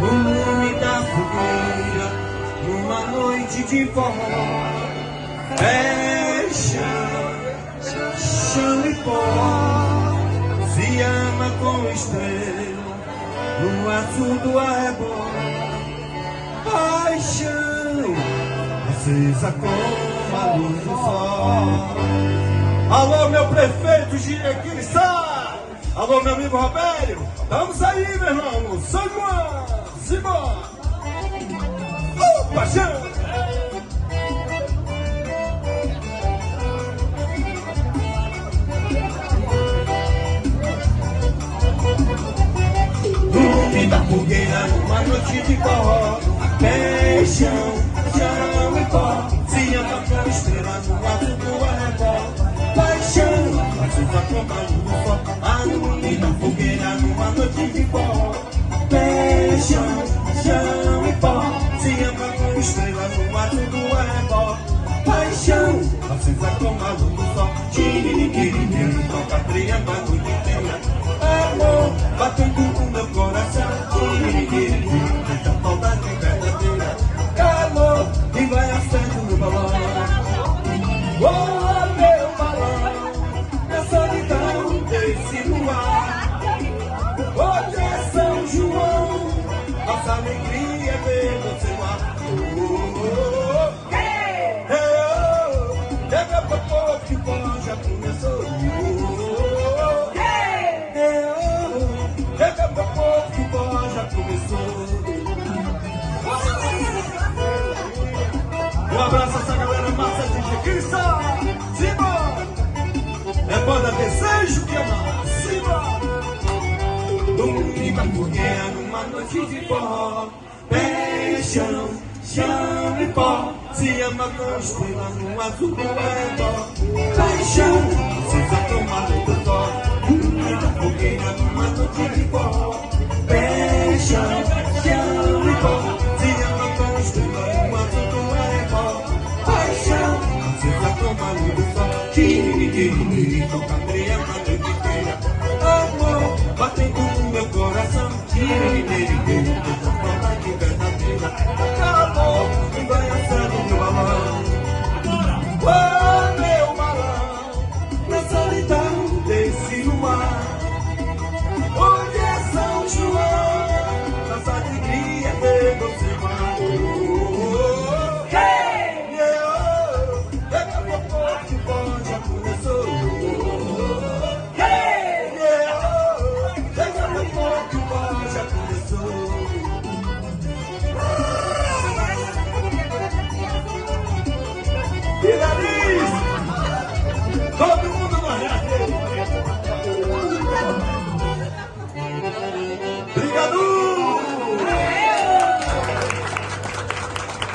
no lume da fogueira, numa noite de forró. É chão e pó, se ama com estrela, no azul do arrebol. Paixão, acesa como a luz do sol. Alô, meu prefeito Girequiri Sá! Alô, meu amigo Robério! Vamos aí, meu irmão! São João! Simbora! Paixão! Lume da fogueira numa noite de forró. Paixão, chão e pó, se ama com estrela no azul do arrebol. Paixão, acesa como a luz do sol. A lume da fogueira numa noite de forró. Paixão, chão e pó, se ama com estrela no azul do arrebol. Paixão, acesa como a luz do sol. Tiririquiri, toca triângulo a noite inteira. Amor, batendo no meu coração. Tiririquiri, deixa a saudade verdadeira. Calor, e vai acendo no balão. Oh, meu balão, na solidão desse luar. Hoje é São João, nossa alegria é ver você lá. Chega pra pouco que o pó já começou. Chega pra pouco que o pó já começou. Um abraço a essa galera massa de Jequissa. Simbora! É banda Desejo que ama. Simbora! Lume da fogueira numa noite de forró. Paixão, chão e pó, se ama com estrela no azul do arrebol. Paixão, acesa como a luz do sol. Lume da fogueira numa noite de forró. Paixão, chão e pó, se ama com estrela no azul do arrebol. Paixão, acesa como a luz do sol. Tiririquiri, toca triângulo a noite inteira. Amor, batendo no meu coração. Tiririquiri.